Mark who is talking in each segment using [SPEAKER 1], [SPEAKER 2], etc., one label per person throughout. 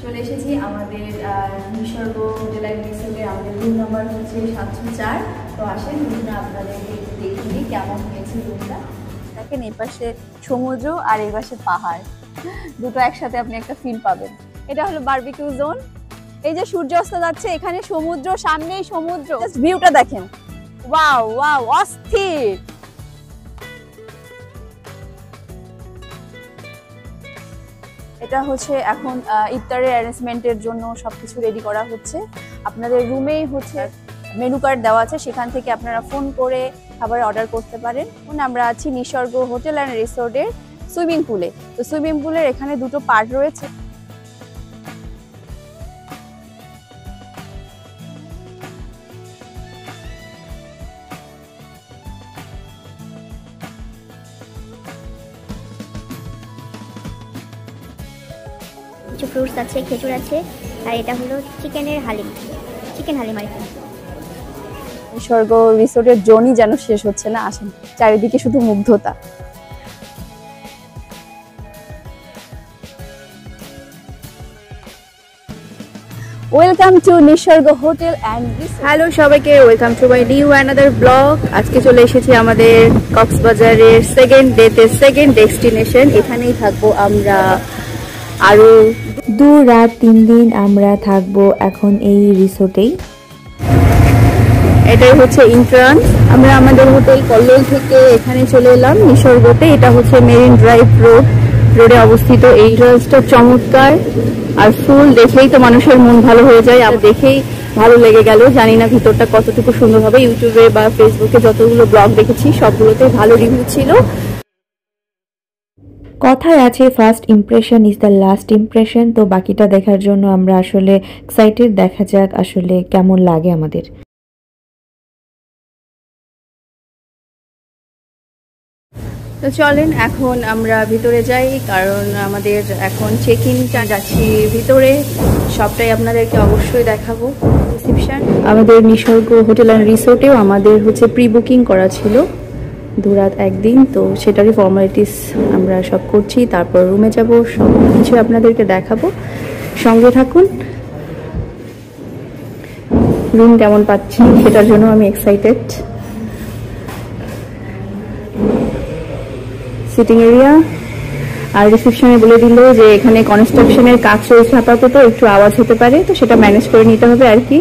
[SPEAKER 1] চলে এসেছি আমাদের নিসর্গ হোটেল অ্যান্ড রিসোর্টে। আমাদের রুম নাম্বার হচ্ছে 704। তো আসেন রুমটা আপনাদেরকে একটু দেখিয়ে দিই কেমন হয়েছে রুমটা। দেখেন এই পাশে সমুদ্র আর এই পাশে পাহাড়, দুটো একসাথে আপনি একটা ফিল পাবেন। এটা হলো বারবিকিউ জোন। এই যে সূর্যাস্ত যাচ্ছে, এখানে সমুদ্র, সামনেই সমুদ্র। জাস্ট ভিউটা দেখেন, ওয়াও ওয়াও, অস্থির। এটা হচ্ছে এখন ইফতারের অ্যারেঞ্জমেন্টের জন্য সবকিছু রেডি করা হচ্ছে। আপনাদের রুমেই হচ্ছে মেনু কার্ড দেওয়া আছে, সেখান থেকে আপনারা ফোন করে খাবার অর্ডার করতে পারেন। আমরা আছি নিসর্গ হোটেল অ্যান্ড রিসোর্টের সুইমিং পুলে। তো সুইমিং পুলের এখানে দুটো পার্ট রয়েছে।
[SPEAKER 2] কিছু ফ্রুটস আছে, খেজুর আছে, আর এটা হলো চিকেনের হালিম, চিকেন হালিম আর কি।
[SPEAKER 1] নিসর্গ রিসোর্টের জোনই যেন শেষ হচ্ছে না, আসেন চারিদিকে শুধু মুগ্ধতা। Welcome to Nisarga hotel and resort. Hello সবাইকে, welcome to my new another blog. আজকে চলে এসেছি আমাদের কক্সবাজারের সেকেন্ড ডেতে, সেকেন্ড ডেস্টিনেশন। এখানেই থাকবো আমরা আরো
[SPEAKER 3] 2 রাত 3 দিন আমরা থাকবো এখন এই রিসোর্টেই।
[SPEAKER 1] এটাই হচ্ছে এন্ট্রান্স। আমরা আমাদের হোটেল কল্লোল থেকে এখানে চলে এলাম নিসর্গতে। এটা হচ্ছে মেরিন ড্রাইভ রোডে অবস্থিত। এই এন্ট্রান্সটা চমৎকার, আর ফুল দেখলেই তো মানুষের মন ভালো হয়ে যায়। আর দেখেই ভালো লেগে গেল। জানি না ভিতরটা কতটুকু সুন্দর হবে। ইউটিউবে বা ফেসবুকে যতগুলো ব্লগ দেখেছি সবগুলোতে ভালো রিভিউ ছিল।
[SPEAKER 3] কথায় আছে first impression is the last impression. তো বাকিটা দেখার জন্য আমরা আসলে এক্সাইটেড। দেখা যাক আসলে কেমন লাগে আমাদের।
[SPEAKER 1] তো চলেন এখন আমরা ভিতরে যাই, কারণ আমাদের এখন চেক ইন যাচ্ছি ভিতরে। সবটাই আপনাদেরকে অবশ্যই দেখাবো। রিসেপশন আমাদের নিসর্গ হোটেল অ্যান্ড রিসোর্টেও আমাদের হচ্ছে প্রি বুকিং করা ছিল 2 রাত 1 দিন। তো সেটারই ফর্মালিটিস আমরা সব করছি, তারপর রুমে যাব, সব কিছু আপনাদেরকে দেখাবো। সঙ্গে থাকুন। রুম কেমন পাচ্ছি সেটার জন্য আমি এক্সাইটেড। সিটিং এরিয়া আর রিসেপশনে বলে দিল যে এখানে কনস্ট্রাকশনের কাজ চলছে আপাতত, একটু আওয়াজ হতে পারে, তো সেটা ম্যানেজ করে নিতে হবে আর কি।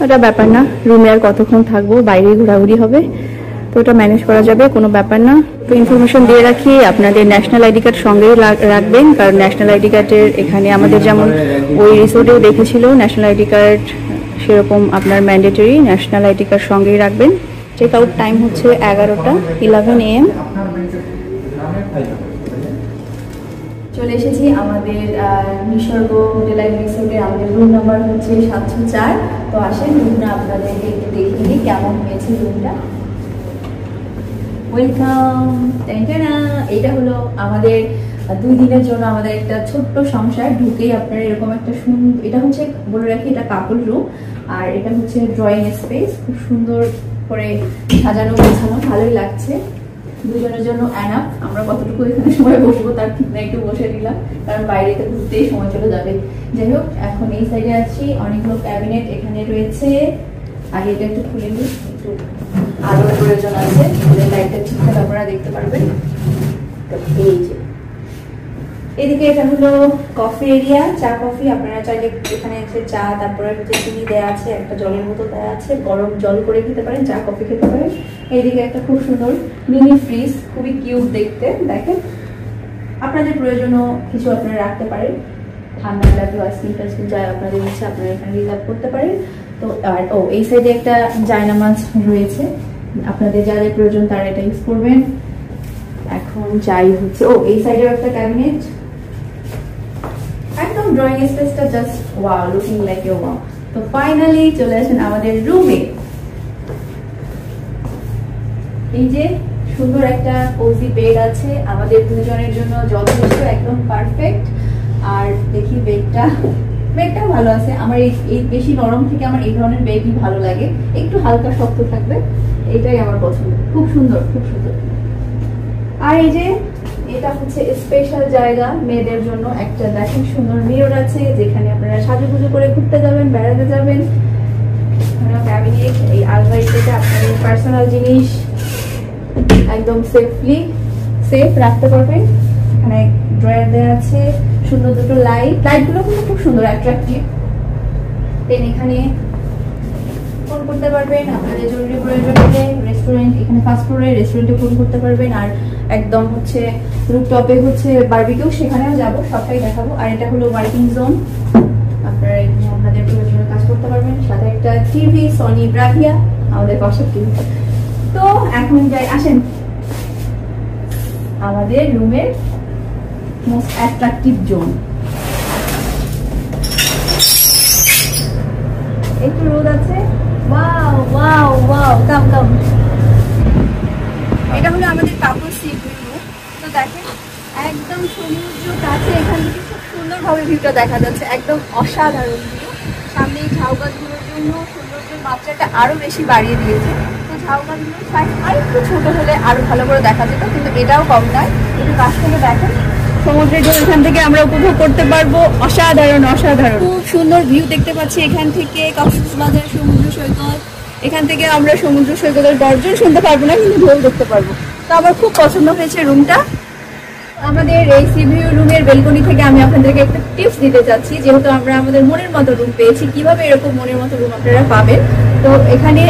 [SPEAKER 1] ওটা ব্যাপার না, রুমে আর কতক্ষণ থাকবো, বাইরে ঘোরাঘুরি হবে, তো ওটা ম্যানেজ করা যাবে, কোনো ব্যাপার না। তো ইনফরমেশন দিয়ে রাখি, আপনাদের ন্যাশনাল আইডি কার্ড সঙ্গেই রাখবেন, কারণ ন্যাশনাল আইডি কার্ডের এখানে আমাদের যেমন ওই রিসোর্টেও দেখেছিল ন্যাশনাল আইডি কার্ড, সেরকম আপনার ম্যান্ডেটরি ন্যাশনাল আইডি কার্ড সঙ্গেই রাখবেন। চেক আউট টাইম হচ্ছে 11 AM। চলে এসেছি আমাদের নিসর্গ হোটেল অ্যান্ড রিসোর্টে। আমাদের রুম নাম্বার হচ্ছে 704। তো আসেন রুমটা আপনাদেরকে একটু দেখিয়ে দিই কেমন হয়েছে রুমটা। ওয়েলকাম। এইটা হলো আমাদের 2 দিনের জন্য আমাদের একটা ছোট্ট সংসার। ঢুকেই আপনারা এরকম একটা সুন্দর, এটা হচ্ছে বলে রাখি এটা কাপল রুম, আর এটা হচ্ছে ড্রয়িং স্পেস। খুব সুন্দর করে সাজানো গোছানো, ভালোই লাগছে। 2 জনের জন্য এনাফ। আমরা কতটুকু এখানে সময় বসবো তার ঠিক না, একটু বসে নিলাম, কারণ বাইরে তো ঘুরতেই সময় চলে যাবে। যাই হোক, এখন এই সাইডে আছি, অনেকগুলো ক্যাবিনেট এখানে রয়েছে। আগে এটা একটু খুলে নিই, একটু আলোর প্রয়োজন আছে, লাইটটা ঠিকঠাক আপনারা দেখতে পারবেন। এই যে এদিকে এটা হলো কফি এরিয়া, চা কফি আপনারা চাইলে এখানে আছে চা, তারপরে হচ্ছে চিনি দেওয়া আছে, একটা জলের বোতল দেওয়া আছে, গরম জল করে খেতে পারেন, চা কফি খেতে পারেন। এইদিকে একটা খুব সুন্দর মিনি ফ্রিজ, খুবই কিউট দেখতে। দেখেন আপনাদের প্রয়োজনও কিছু আপনারা রাখতে পারেন, ঠান্ডা লাগবে, আইসক্রিম টাইসক্রিম যা আপনাদের ইচ্ছে আপনারা এখানে রিজার্ভ করতে পারেন। তো আর এই সাইডে একটা জায়নামাজ রয়েছে, আপনাদের যাদের প্রয়োজন তারা এটা ইউজ করবেন। এখন যাই হচ্ছে এই সাইডেও একটা ক্যাবিনেট, একদম ড্রয়িং স্পেসটা just wow, looking like a wow. তো ফাইনালি চলে আসেন আমাদের রুমে। এই যে সুন্দর একটা কোজি বেড আছে আমাদের 2 জনের জন্য, যথেষ্ট, একদম পারফেক্ট। আর দেখি বেডটা ভালো আছে। আমার এই বেশি নরম থেকে আমার এই ধরনের বেডই ভালো লাগে, একটু হালকা শক্ত থাকবে, এটাই আমার পছন্দ। খুব সুন্দর, খুব সুন্দর। আর এই যে এটা হচ্ছে স্পেশাল জায়গা মেয়েদের জন্য। একটা দেখেন সুন্দর মিরর আছে, যেখানে আপনারা সাজুগুজু করে ঘুরতে যাবেন, বেড়াতে যাবেন। ক্যাবিনেট, এই আলমারিতে আপনাদের পার্সোনাল জিনিস একদম সেফ রাখতে পারবেন। এখানে ড্রয়ার দেওয়া আছে, সুন্দর দুটো লাইটগুলো কিন্তু খুব সুন্দর, অ্যাট্রাকটিভ। দেন এখানে ফোন করতে পারবেন আপনাদের জরুরি প্রয়োজন হলে। রেস্টুরেন্ট, এখানে ফার্স্ট ফ্লোরে রেস্টুরেন্টে ফোন করতে পারবেন। আর একদম হচ্ছে রুফটপে হচ্ছে বারবিকিউ, সেখানেও যাব, সবটাই দেখাবো। আর এটা হলো ওয়ার্কিং জোন, আপনারা এখানে আপনাদের প্রয়োজনীয় কাজ করতে পারবেন। সাথে একটা টিভি, সনি ব্রাভিয়া, আমাদের কষ্ট টিভি। তো এখন যাই, আসেন আমাদের রুমের মোস্ট অ্যাট্রাকটিভ জোন। একটু রোদ আছে, ওয়াও ওয়াও ওয়াও, কাম। এটা হলো আমাদের কাপড় সিট ভিউ। তো দেখেন একদম সমুদ্র কাছে, এখান থেকে খুব সুন্দরভাবে ভিউটা দেখা যাচ্ছে, একদম অসাধারণ ভিউ। সামনে এই ঝাউ গাছগুলোর জন্য সৌন্দর্যের মাত্রাটা আরো বেশি বাড়িয়ে দিয়েছে। তো ঝাউ গাছগুলোর সাইজ আর একটু ছোট হলে আরো ভালো করে দেখা যেত, কিন্তু এটাও কম নয়। একটু কাছ থেকে দেখেন সমুদ্রের জল এখান থেকে আমরা উপভোগ করতে পারবো। অসাধারণ খুব সুন্দর ভিউ দেখতে পাচ্ছি এখান থেকে, কক্সবাজার সমুদ্র সৈকত। এখান থেকে আমরা সমুদ্র সৈকতের গর্জন শুনতে পারবো না, কিন্তু ঢেউ দেখতে পারবো। তো আমার খুব পছন্দ হয়েছে রুমটা। আমাদের এই সি ভিউ রুমের বেলকনি থেকে আমি আপনাদেরকে একটা টিপস দিতে চাচ্ছি। যেহেতু আমরা আমাদের মনের মতো রুম পেয়েছি, কিভাবে এরকম মনের মতো রুম আপনারা পাবেন। তো এখানে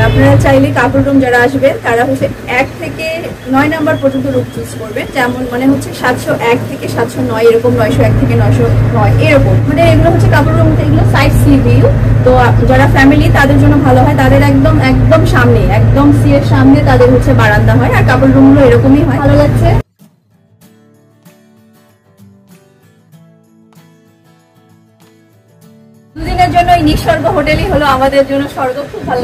[SPEAKER 1] আপনারা চাইলে কাপড় রুম যারা আসবেন তারা হচ্ছে 1 থেকে 9 নাম্বার পর্যন্ত রুম চুজ করবেন। যেমন মানে হচ্ছে 701 থেকে 709, এরকম 901 থেকে 909, এরকম মানে এগুলো হচ্ছে কাপড় রুম, এগুলো সাইড সি ভিউ। তো যারা ফ্যামিলি তাদের জন্য ভালো হয়, তাদের একদম সামনে, একদম সি এর সামনে তাদের হচ্ছে বারান্দা হয়। আর কাপড় রুমগুলো এরকমই হয়, ভালো লাগছে। দুদিনের জন্য এই নিঃস্বর্গ হোটেলই হলো আমাদের জন্য স্বর্গ, খুব ভালো।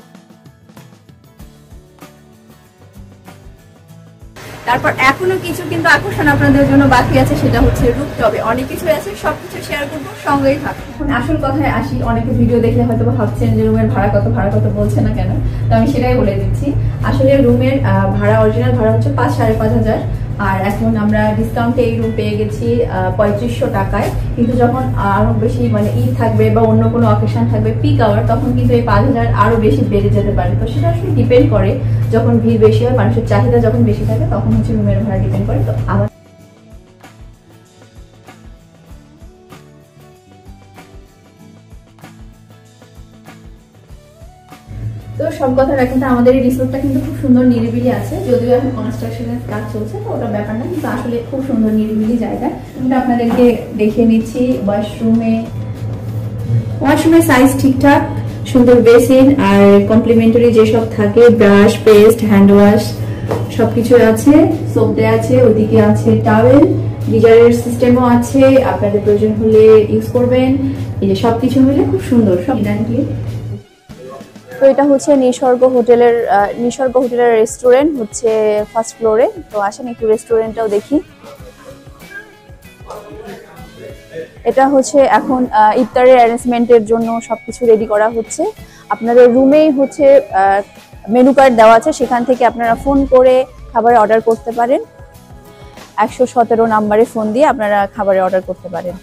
[SPEAKER 1] তারপর এখনো কিছু কিন্তু আকর্ষণ আপনাদের জন্য বাকি আছে, সেটা হচ্ছে রুফটপে অনেক কিছু আছে, সবকিছু শেয়ার করবো, সঙ্গেই থাকুন। এখন আসল কথায় আসি। অনেকে ভিডিও দেখলে হয়তো ভাবছেন যে রুমের ভাড়া কত বলছে না কেন। তো আমি সেটাই বলে দিচ্ছি। আসলে রুমের ভাড়া, অরিজিনাল ভাড়া হচ্ছে 5-5.5 আর এখন আমরা ডিসকাউন্টে এই রুম পেয়ে গেছি 3500 টাকায়। কিন্তু যখন আরো বেশি মানে ঈদ থাকবে বা অন্য কোনো অকেশন থাকবে, পিক আওয়ার, তখন কিন্তু এই 5000 আরো বেশি বেড়ে যেতে পারে। তো সেটা আসলে ডিপেন্ড করে, যখন ভিড় বেশি হয়, মানুষের চাহিদা যখন বেশি থাকে, তখন হচ্ছে রুমের ভাড়া ডিপেন্ড করে। তো আবার তো সব কথা রাখেন, আমাদের এই রিসোর্টটা কিন্তু খুব সুন্দর নিরিবিলি আছে। যদিও এখন কনস্ট্রাকশনের কাজ চলছে, তো ওটা ব্যাপার না, কিন্তু আসলে খুব সুন্দর নিরিবিলি জায়গা। আমি আপনাদেরকে দেখিয়ে নিচ্ছি। ওয়াশরুমের সাইজ ঠিকঠাক, সুন্দর বেসিন, আর কমপ্লিমেন্টারি যেসব থাকে ব্রাশ, পেস্ট, হ্যান্ড ওয়াশ সবকিছু আছে। সোপ দেওয়া আছে, ওইদিকে আছে টাওয়েল, গিজারের সিস্টেমও আছে, আপনাদের প্রয়োজন হলে ইউজ করবেন। এই যে সবকিছু মিলে খুব সুন্দর, সব ডানক্লিন। তো এটা হচ্ছে নিসর্গ হোটেলের রেস্টুরেন্ট হচ্ছে ফার্স্ট ফ্লোরে। তো আসেন একটু রেস্টুরেন্টটাও দেখি। এটা হচ্ছে এখন ইফতারের অ্যারেঞ্জমেন্টের জন্য সবকিছু রেডি করা হচ্ছে। আপনাদের রুমেই হচ্ছে মেনু কার্ড দেওয়া আছে, সেখান থেকে আপনারা ফোন করে খাবার অর্ডার করতে পারেন। 117 নাম্বারে ফোন দিয়ে আপনারা খাবারের অর্ডার করতে পারেন।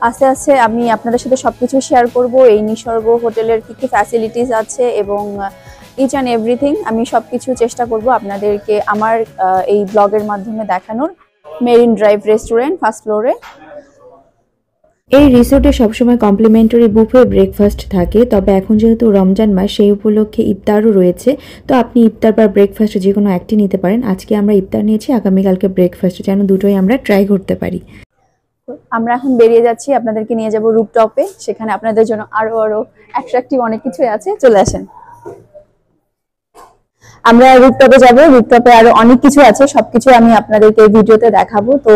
[SPEAKER 1] আস্তে আস্তে আমি আপনাদের সাথে সবকিছু শেয়ার করব, এই নিসর্গ হোটেলের কি কি ফ্যাসিলিটিস আছে এবং ইচ অ্যান্ড এভরিথিং আমি সবকিছু চেষ্টা করব আপনাদেরকে আমার এই ব্লগের মাধ্যমে দেখানোর। মেরিন ড্রাইভ রেস্টুরেন্ট, ফার্স্ট ফ্লোরে।
[SPEAKER 3] এই রিসোর্টে সবসময় কমপ্লিমেন্টারি বুফে ব্রেকফাস্ট থাকে, তবে এখন যেহেতু রমজান মাস, সেই উপলক্ষে ইফতারও রয়েছে। তো আপনি ইফতার বা ব্রেকফাস্ট যে কোনো একটি নিতে পারেন। আজকে আমরা ইফতার নিয়েছি, আগামীকালকে ব্রেকফাস্ট, যেন দুটোই আমরা ট্রাই করতে পারি।
[SPEAKER 1] আমরা এখন বেরিয়ে যাচ্ছি, আপনাদেরকে নিয়ে যাব রুফটপে। সেখানে আপনাদের জন্য আরো অ্যাট্রাকটিভ অনেক কিছু আছে, চলে আসেন। আমরা রুফটপে যাব, রুফটপে আরো অনেক কিছু আছে, সবকিছু আমি আপনাদেরকে ভিডিওতে দেখাবো। তো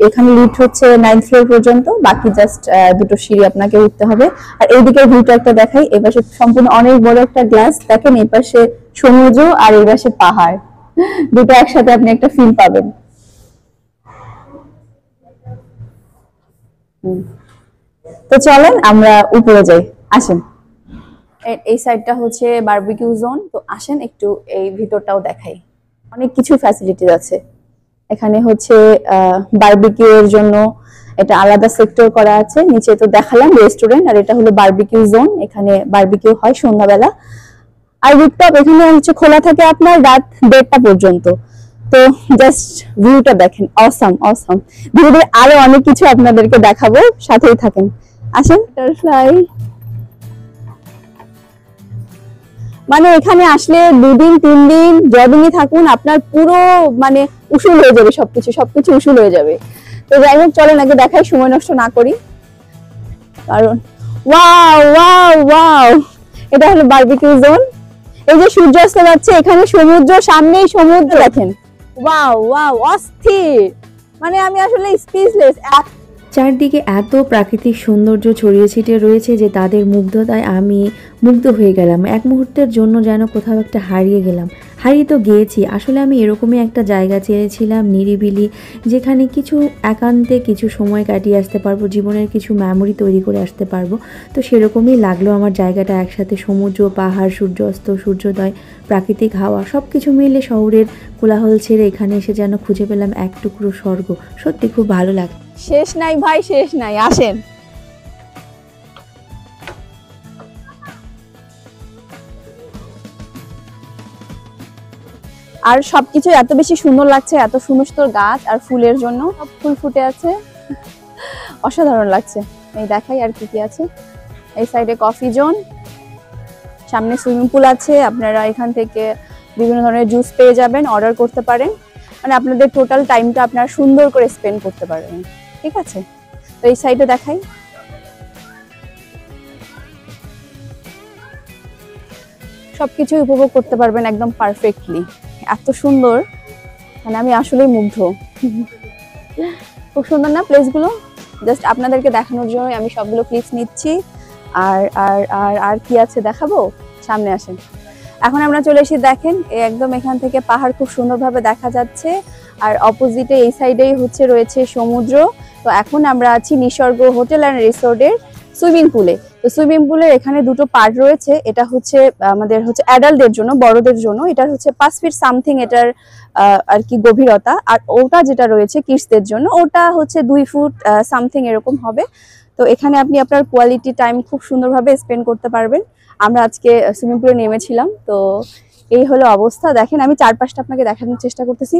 [SPEAKER 1] এখানে লিফট হচ্ছে 9th ফ্লোর পর্যন্ত, বাকি জাস্ট দুটো সিঁড়ি আপনাকে উঠতে হবে। আর এইদিকে ভিউটা একটা দেখাই, এপাশে সম্পূর্ণ অনেক বড় একটা গ্লাস দেখেন, এই পাশে সমুদ্র আর এই পাশে পাহাড়, দুটো একসাথে আপনি একটা ফিল পাবেন। তো চলেন আমরা উপরে যাই, আসেন। এই সাইডটা হচ্ছে বারবিকিউ জোন। তো আসেন একটু এই ভিতরটাও দেখাই, অনেক কিছু ফ্যাসিলিটিস আছে।
[SPEAKER 4] এখানে হচ্ছে বারবিকিউ এর জন্য এটা আলাদা সেক্টর করা আছে। নিচে তো দেখালাম রেস্টুরেন্ট, আর এটা হলো বারবিকিউ জোন, এখানে বারবিকিউ হয় সন্ধ্যাবেলা। আর রুফটপ এখানে হচ্ছে খোলা থাকে আপনার রাত 1:30টা পর্যন্ত। তো জাস্ট ভিউটা দেখেন, অসাম অসাম। ধীরে ধীরে আরো অনেক কিছু আপনাদেরকে দেখাবো, সাথেই থাকেন। আসেন। বাটারফ্লাই, মানে এখানে আসলে 2 দিন 3 দিন যদিনই থাকুন আপনার পুরো মানে উসুল হয়ে যাবে, সবকিছু উসুল হয়ে যাবে। তো যাই হোক, চলেন আগে দেখাই, সময় নষ্ট না করি। কারণ ওয়াও ওয়াও ওয়াও, এটা হলো বারবিকিউ জোন। এই যে সূর্যাস্ত যাচ্ছে, এখানে সমুদ্র, সামনেই সমুদ্র দেখেন। ওয়াও ওয়াও, অস্থির, মানে আমি আসলে স্পিচলেস।
[SPEAKER 3] চারদিকে এত প্রাকৃতিক সৌন্দর্য ছড়িয়ে ছিটিয়ে রয়েছে যে তাদের মুগ্ধতায় আমি মুগ্ধ হয়ে গেলাম। এক মুহূর্তের জন্য যেন কোথাও একটা হারিয়ে গেলাম। হারিয়ে তো গিয়েছি, আসলে আমি এরকমই একটা জায়গা চেয়েছিলাম, নিরিবিলি, যেখানে কিছু একান্তে কিছু সময় কাটিয়ে আসতে পারবো, জীবনের কিছু মেমোরি তৈরি করে আসতে পারবো। তো সেরকমই লাগলো আমার জায়গাটা, একসাথে সমুদ্র, পাহাড়, সূর্যাস্ত, সূর্যোদয়, প্রাকৃতিক হাওয়া, সব কিছু মিলে শহরের কোলাহল ছেড়ে এখানে এসে যেন খুঁজে পেলাম এক টুকরো স্বর্গ। সত্যি খুব ভালো লাগে।
[SPEAKER 4] শেষ নাই ভাই, শেষ নাই, আসেন। আর সবকিছু এত বেশি সুন্দর লাগছে, এত সুন্দর গাছ আর ফুলের জন্য, সব ফুল ফুটে আছে, অসাধারণ লাগছে। এই দেখাই আর কি কি আছে। এই সাইডে কফি জোন, সামনে সুইমিং পুল আছে, আপনারা এখান থেকে বিভিন্ন ধরনের জুস পেয়ে যাবেন, অর্ডার করতে পারেন, মানে আপনাদের টোটাল টাইমটা আপনারা সুন্দর করে স্পেন্ড করতে পারবেন। ঠিক আছে, তো এই সাইডে দেখাই। সবকিছু উপভোগ করতে পারবেন একদম পারফেক্টলি, এত সুন্দর, মানে আমি আসলেই মুগ্ধ। খুব সুন্দর না প্লেসগুলো? জাস্ট আপনাদেরকে দেখানোর জন্য আমি সবগুলো ক্লিপস নিচ্ছি। আর আর আর আর কি আছে দেখাবো, সামনে আসেন। এখন আমরা চলে এসে দেখেন, একদম এখান থেকে পাহাড় খুব সুন্দরভাবে দেখা যাচ্ছে, আর অপোজিটে এই সাইডেই হচ্ছে রয়েছে সমুদ্র। তো এখন আমরা আছি নিসর্গ হোটেল অ্যান্ড রিসোর্টের সুইমিং পুলে। তো সুইমিং পুলের এখানে দুটো পার্ট রয়েছে, এটা হচ্ছে আমাদের হচ্ছে অ্যাডাল্টদের জন্য, বড়দের জন্য। এটার হচ্ছে 5 ফিট সামথিং এটার আর কি গভীরতা, আর ওটা যেটা রয়েছে কিডসদের জন্য ওটা হচ্ছে 2 ফুট সামথিং এরকম হবে। তো এখানে আপনি আপনার কোয়ালিটি টাইম খুব সুন্দরভাবে স্পেন্ড করতে পারবেন। আমরা আজকে সুইমিং পুলে নেমেছিলাম, তো এই হলো অবস্থা। দেখেন আমি চারপাশটা আপনাকে দেখানোর চেষ্টা করতেছি।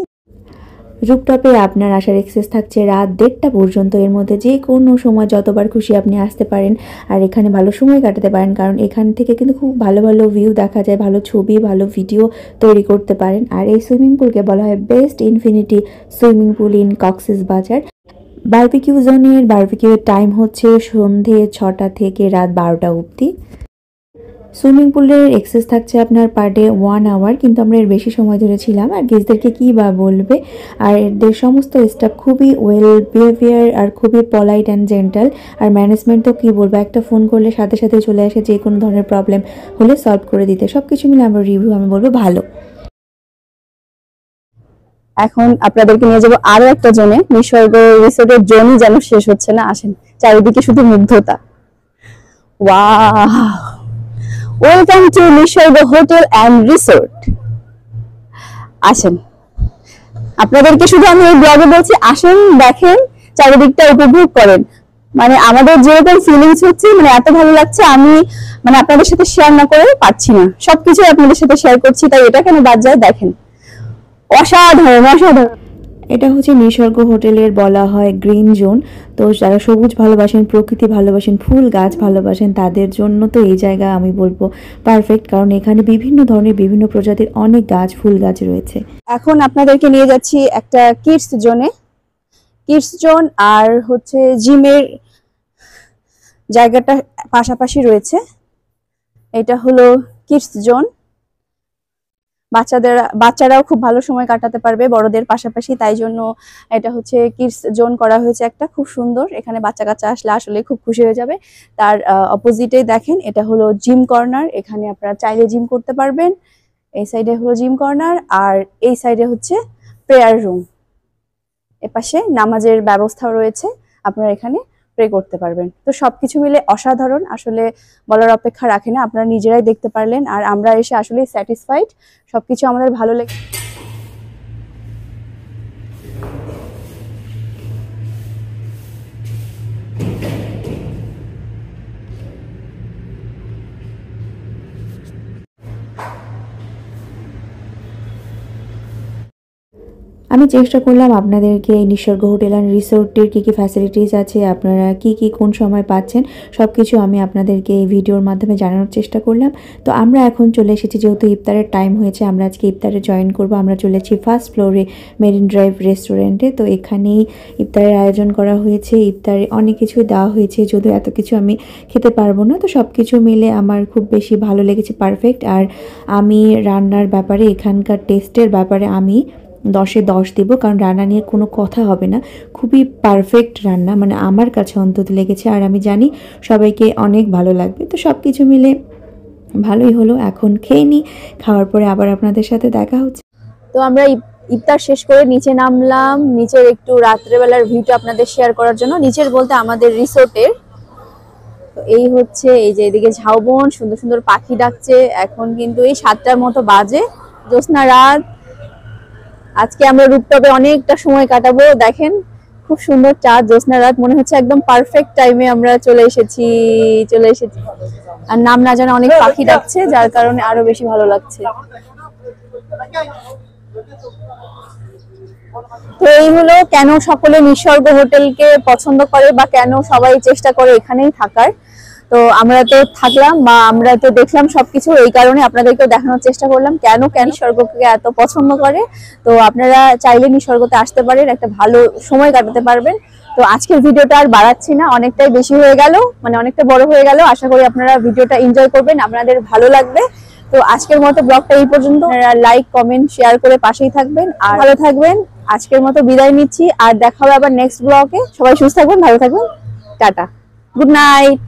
[SPEAKER 3] রুফটপে আপনার আসার এক্সেস থাকছে রাত 1:30টা পর্যন্ত। এর মধ্যে যে কোনো সময় যতবার খুশি আপনি আসতে পারেন আর এখানে ভালো সময় কাটাতে পারেন, কারণ এখান থেকে কিন্তু খুব ভালো ভালো ভিউ দেখা যায়, ভালো ছবি, ভালো ভিডিও তৈরি করতে পারেন। আর এই সুইমিং পুলকে বলা হয় best infinity swimming pool in Cox's Bazar. Barbecue জোনের বারবিকিউর টাইম হচ্ছে সন্ধে 6টা থেকে রাত 12টা অবধি। সুইমিং পুলের এক্সেস থাকছে আপনার পার ডে 1 আওয়ার, কিন্তু আমরা এর বেশি সময় ধরেছিলাম। আর গেস্টদেরকে কী বা বলবে, আর এদের সমস্ত স্টাফ খুবই ওয়েল বিহেভিয়ার আর খুবই পলাইট অ্যান্ড জেন্টাল। আর ম্যানেজমেন্ট তো কী বলবো, একটা ফোন করলে সাথে সাথে চলে আসে, যে কোনো ধরনের প্রবলেম হলে সলভ করে দিতে। সব কিছু মিলে আমার রিভিউ আমি বলবো ভালো।
[SPEAKER 4] এখন আপনাদেরকে নিয়ে যাবো আরো একটা জোনে, নিসর্গ রিসোর্টের জোনই যেন শেষ হচ্ছে না। আসেন, চারিদিকে শুধু মুগ্ধতা। Wow, welcome to Nisarga hotel and resort. আসেন, আপনাদেরকে শুধু আমি এই ব্লগে বলছি, আসেন দেখেন, চারিদিকটা উপভোগ করেন। মানে আমাদের যেরকম ফিলিংস হচ্ছে, মানে এত ভালো লাগছে, আমি মানে আপনাদের সাথে শেয়ার না করে পারছি না। সবকিছু আপনাদের সাথে শেয়ার করছি, তাই এটা কেন বাদ যায়। দেখেন, অসাধারণ অসাধারণ।
[SPEAKER 3] এটা হচ্ছে নিসর্গ হোটেলের বলা হয় গ্রিন জোন। তো যারা সবুজ ভালোবাসেন, প্রকৃতি ভালোবাসেন, ফুল গাছ ভালোবাসেন, তাদের জন্য তো এই জায়গা আমি বলবো পারফেক্ট, কারণ এখানে বিভিন্ন ধরনের বিভিন্ন প্রজাতির অনেক গাছ, ফুল গাছ রয়েছে।
[SPEAKER 4] এখন আপনাদেরকে নিয়ে যাচ্ছি একটা কিডস জোনে, কিডস জোন আর হচ্ছে জিমের জায়গাটা পাশাপাশি রয়েছে। এটা হলো কিডস জোন, বাচ্চারাও খুব ভালো সময় কাটাতে পারবে বড়দের পাশাপাশি, তাই জন্য এটা হচ্ছে কিডস জোন করা হয়েছে একটা, খুব সুন্দর। এখানে বাচ্চা কাচ্চা আসলে আসলে খুব খুশি হয়ে যাবে। তার অপোজিটে দেখেন, এটা হলো জিম কর্নার, এখানে আপনারা চাইলে জিম করতে পারবেন। এই সাইডে হলো জিম কর্নার, আর এই সাইডে হচ্ছে প্রেয়ার রুম। এপাশে নামাজের ব্যবস্থাও রয়েছে, আপনারা এখানে প্রে করতে পারবেন। তো সবকিছু মিলে অসাধারণ, আসলে বলার অপেক্ষা রাখে না, আপনারা নিজেরাই দেখতে পারলেন। আর আমরা এসে আসলে স্যাটিসফাইড, সবকিছু আমাদের ভালো লেগে।
[SPEAKER 3] আমি চেষ্টা করলাম আপনাদেরকে এই নিসর্গ হোটেল অ্যান্ড রিসোর্টের কী কী ফ্যাসিলিটিস আছে, আপনারা কি কোন সময় পাচ্ছেন সব কিছু আমি আপনাদেরকে এই ভিডিওর মাধ্যমে জানানোর চেষ্টা করলাম। তো আমরা এখন চলে এসেছি, যেহেতু ইফতারের টাইম হয়েছে, আমরা আজকে ইফতারে জয়েন করব। আমরা চলেছি ফার্স্ট ফ্লোরে মেরিন ড্রাইভ রেস্টুরেন্টে। তো এখানেই ইফতারের আয়োজন করা হয়েছে, ইফতারে অনেক কিছুই দেওয়া হয়েছে, যদিও এত কিছু আমি খেতে পারবো না। তো সব কিছু মিলে আমার খুব বেশি ভালো লেগেছে, পারফেক্ট। আর আমি রান্নার ব্যাপারে, এখানকার টেস্টের ব্যাপারে আমি 10-এ 10 দেবো, কারণ রান্না নিয়ে কোনো কথা হবে না, খুবই পারফেক্ট রান্না, মানে আমার কাছে অন্তত লেগেছে। আর আমি জানি সবাইকে অনেক ভালো লাগবে। তো সব কিছু মিলে ভালোই হলো। এখন খেয়ে নিই, খাওয়ার পরে আবার আপনাদের সাথে দেখা হচ্ছে।
[SPEAKER 4] তো আমরা ইফতার শেষ করে নিচে নামলাম, নিচের একটু রাত্রেবেলার ভিউটা আপনাদের শেয়ার করার জন্য। নিচের বলতে আমাদের রিসোর্টের। তো এই হচ্ছে, এই যে এদিকে ঝাউবন, সুন্দর সুন্দর পাখি ডাকছে। এখন কিন্তু এই 7টার মতো বাজে, জ্যোৎস্না রাত। আজকে আমরা রুপটপে অনেকটা সময় কাটাবো। দেখেন খুব সুন্দর চাঁদ, জ্যোৎস্না রাত, মনে হচ্ছে একদম পারফেক্ট টাইমে আমরা চলে এসেছি। আর নাম না জানা অনেক পাখি ডাকছে, যার কারণে আরো বেশি ভালো লাগছে। তো এই হলো কেন সকলে নিসর্গ হোটেলকে পছন্দ করে বা কেন সবাই চেষ্টা করে এখানেই থাকার। তো আমরা তো থাকলাম বা আমরা তো দেখলাম সবকিছু, এই কারণে আপনাদেরকেও দেখানোর চেষ্টা করলাম কেন নিসর্গকে এত পছন্দ করে। তো আপনারা চাইলে নিসর্গতে আসতে পারেন, একটা ভালো সময় কাটাতে পারবেন। তো আজকের ভিডিওটা আর বাড়াচ্ছি না, অনেকটাই বেশি হয়ে গেল, মানে অনেকটা বড় হয়ে গেল। আশা করি আপনারা ভিডিওটা এনজয় করবেন, আপনাদের ভালো লাগবে। তো আজকের মতো ব্লগটা এই পর্যন্ত। আপনারা লাইক, কমেন্ট, শেয়ার করে পাশেই থাকবেন আর ভালো থাকবেন। আজকের মতো বিদায় নিচ্ছি, আর দেখা হবে আবার নেক্সট ব্লগে। সবাই সুস্থ থাকবেন, ভালো থাকবেন, টাটা, গুড নাইট।